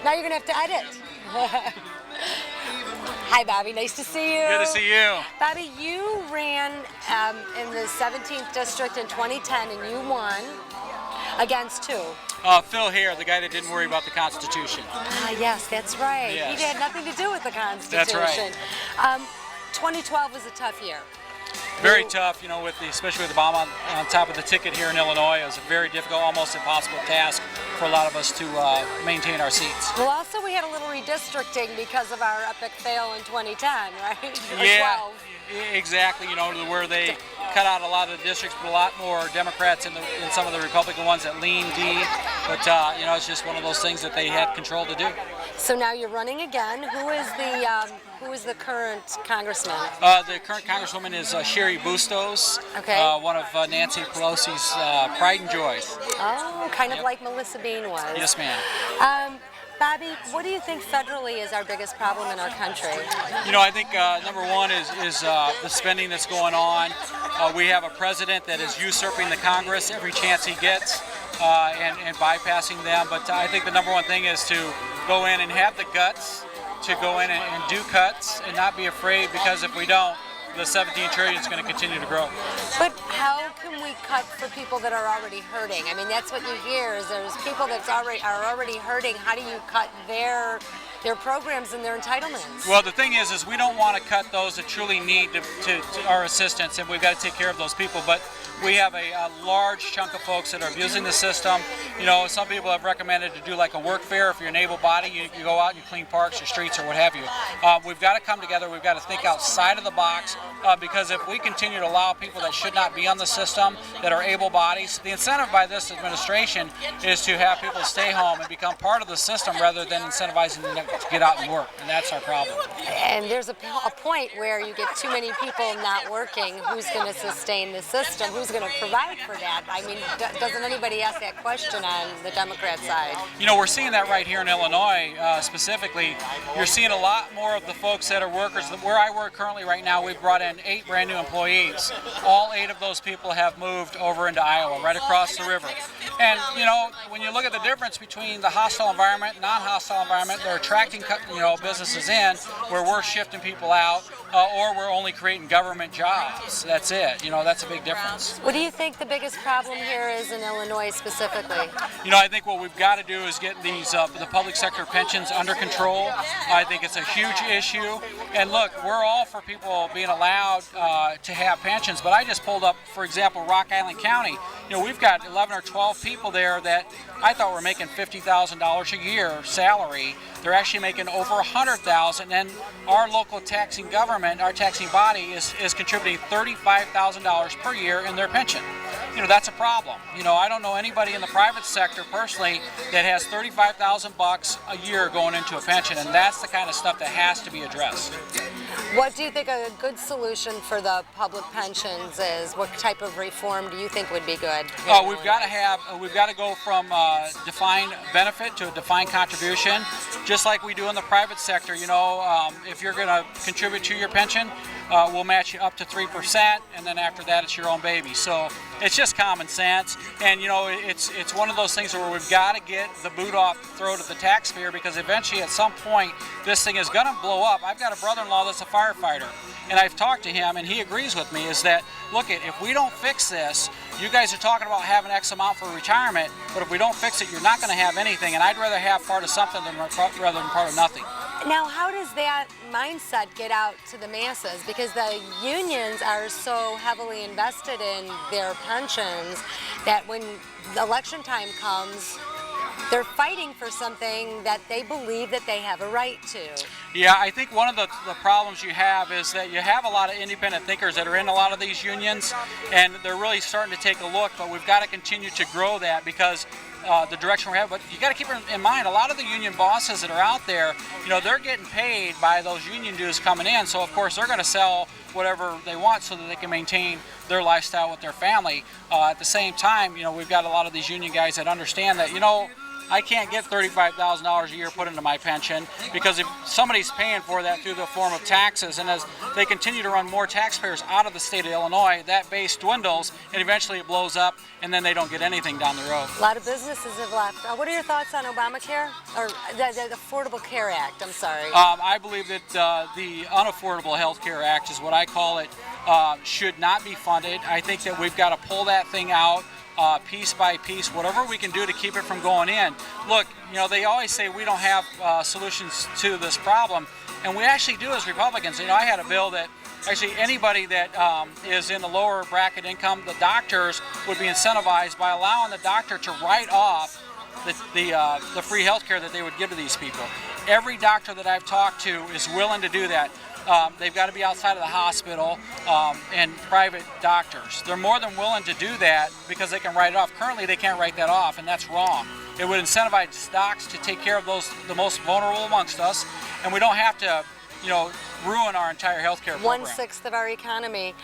Now you're going to have to edit. Hi, Bobby. Nice to see you. Good to see you. Bobby, you ran in the 17th district in 2010, and you won against who? Phil here, the guy that didn't worry about the Constitution. Ah, yes, that's right. Yes. He had nothing to do with the Constitution. That's right. 2012 was a tough year. Very tough, you know, especially with the bomb on top of the ticket here in Illinois. It was a very difficult, almost impossible task for a lot of us to maintain our seats. Well, also we had a little redistricting because of our epic fail in 2010, right? Yeah, exactly. You know, where they cut out a lot of the districts, but a lot more Democrats in some of the Republican ones that lean D. But you know, it's just one of those things that they had control to do. So now you're running again. Who is the current congressman? The current congresswoman is Sherry Bustos, okay. One of Nancy Pelosi's pride and joy. Oh, kind of like Melissa Bean was. Yes, ma'am. Bobby, what do you think federally is our biggest problem in our country? You know, I think number one is the spending that's going on. We have a president that is usurping the Congress every chance he gets and bypassing them. But I think the number one thing is to go in and have the guts to go in and do cuts and not be afraid, because if we don't, the 17 trillion is going to continue to grow. But how can we cut for people that are already hurting? I mean, that's what you hear is there's people that are already hurting. How do you cut their programs and their entitlements? Well, the thing is we don't want to cut those that truly need to our assistance, and we've got to take care of those people. But we have a large chunk of folks that are abusing the system. You know, some people have recommended to do like a work fair. If you're an able body, you go out and you clean parks or streets or what have you. We've got to come together. We've got to think outside of the box, because if we continue to allow people that should not be on the system, that are able bodies, the incentive by this administration is to have people stay home and become part of the system rather than incentivizing them to get out and work, and that's our problem. And there's a point where you get too many people not working. Who's going to sustain the system? Who's going to provide for that? I mean, doesn't anybody ask that question on the Democrat side? You know, we're seeing that right here in Illinois specifically. You're seeing a lot more of the folks that are workers. Where I work currently right now, we've brought in 8 brand new employees. All 8 of those people have moved over into Iowa, right across the river. And, you know, when you look at the difference between the hostile environment and non-hostile environment, they're attracting, you know, businesses in where we're shifting people out, or we're only creating government jobs. That's it. You know, that's a big difference. What do you think the biggest problem here is in Illinois specifically? You know, I think what we've got to do is get these the public sector pensions under control. I think it's a huge issue. And look, we're all for people being allowed to have pensions, but I just pulled up, for example, Rock Island County. You know, we've got 11 or 12 people there that I thought were making $50,000 a year salary. They're actually making over $100,000, and our local taxing government, our taxing body, is contributing $35,000 per year in their pension. You know, that's a problem. You know, I don't know anybody in the private sector personally that has $35,000 a year going into a pension, and that's the kind of stuff that has to be addressed. What do you think a good solution for the public pensions is? What type of reform do you think would be good? We've got to go from defined benefit to a defined contribution, just like we do in the private sector. You know, if you're going to contribute to your pension, we'll match you up to 3%, and then after that, it's your own baby. So it's just common sense, and you know, it's one of those things where we've got to get the boot off the throat of the taxpayer, because eventually, at some point, this thing is going to blow up. I've got a brother-in-law that's a firefighter, and I've talked to him, and he agrees with me. Is that, look, if we don't fix this, you guys are talking about having X amount for retirement, but if we don't fix it, you're not going to have anything. And I'd rather have part of something rather than part of nothing. Now, how does that mindset get out to the masses? Because the unions are so heavily invested in their pensions that when election time comes, they're fighting for something that they believe that they have a right to. Yeah, I think one of the problems you have is that you have a lot of independent thinkers that are in a lot of these unions, and they're really starting to take a look, but we've got to continue to grow that, because the direction we're headed. But you got to keep in mind, a lot of the union bosses that are out there, you know, they're getting paid by those union dues coming in, so of course they're going to sell whatever they want so that they can maintain their lifestyle with their family. At the same time, you know, we've got a lot of these union guys that understand that, you know, I can't get $35,000 a year put into my pension, because if somebody's paying for that through the form of taxes, and as they continue to run more taxpayers out of the state of Illinois, that base dwindles and eventually it blows up, and then they don't get anything down the road. A lot of businesses have left. What are your thoughts on Obamacare, or the Affordable Care Act? I'm sorry. I believe that the Unaffordable Health Care Act is what I call it, should not be funded. I think that we've got to pull that thing out piece by piece, whatever we can do to keep it from going in. Look, they always say we don't have solutions to this problem, and we actually do as Republicans. I had a bill that actually anybody that is in the lower bracket income, the doctors would be incentivized by allowing the doctor to write off the free health care that they would give to these people. Every doctor that I've talked to is willing to do that. They've got to be outside of the hospital and private doctors. They're more than willing to do that because they can write it off. Currently, they can't write that off, and that's wrong. It would incentivize docs to take care of the most vulnerable amongst us, and we don't have to, ruin our entire healthcare program. 1/6 of our economy.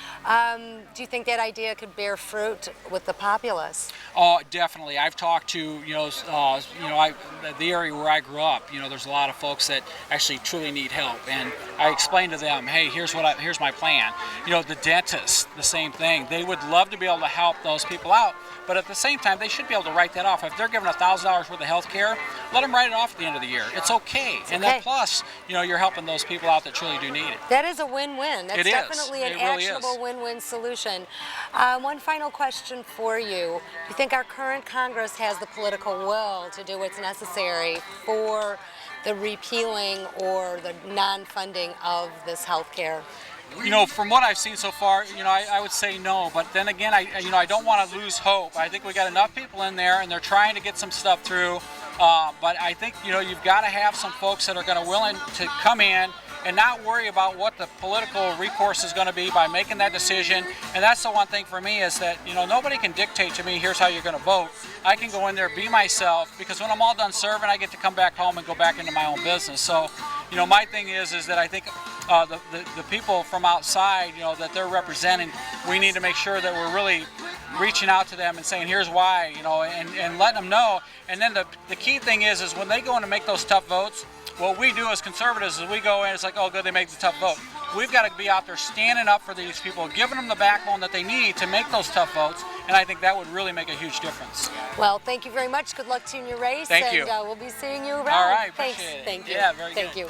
Do you think that idea could bear fruit with the populace? Oh, definitely. I've talked to, the area where I grew up. There's a lot of folks that actually truly need help, and I explained to them, hey, here's my plan. The dentists, the same thing. They would love to be able to help those people out, but at the same time, they should be able to write that off. If they're given $1,000 worth of health care, let them write it off at the end of the year. It's okay. And then plus, you're helping those people out that truly do need it. That is a win-win. That's definitely an actionable win-win solution. One final question for you. Do you think our current Congress has the political will to do what's necessary for the repealing or the non-funding of this health care? From what I've seen so far, I would say no. But then again, I don't want to lose hope. I think we got enough people in there, and they're trying to get some stuff through. But I think you've got to have some folks that are going to willing to come in and not worry about what the political recourse is going to be by making that decision. And that's the one thing for me is that nobody can dictate to me, here's how you're going to vote. I can go in there, be myself, because when I'm all done serving, I get to come back home and go back into my own business. So my thing is that I think the people from outside, that they're representing, we need to make sure that we're really reaching out to them and saying, here's why, and letting them know. And then the key thing is when they go in to make those tough votes, what we do as conservatives is we go in, it's like, oh, good, they make the tough vote. We've got to be out there standing up for these people, giving them the backbone that they need to make those tough votes, and I think that would really make a huge difference. Well, thank you very much. Good luck to you in your race. Thank you. And we'll be seeing you around. All right, Thanks. appreciate it. Thank you. Yeah, very good. Thank you.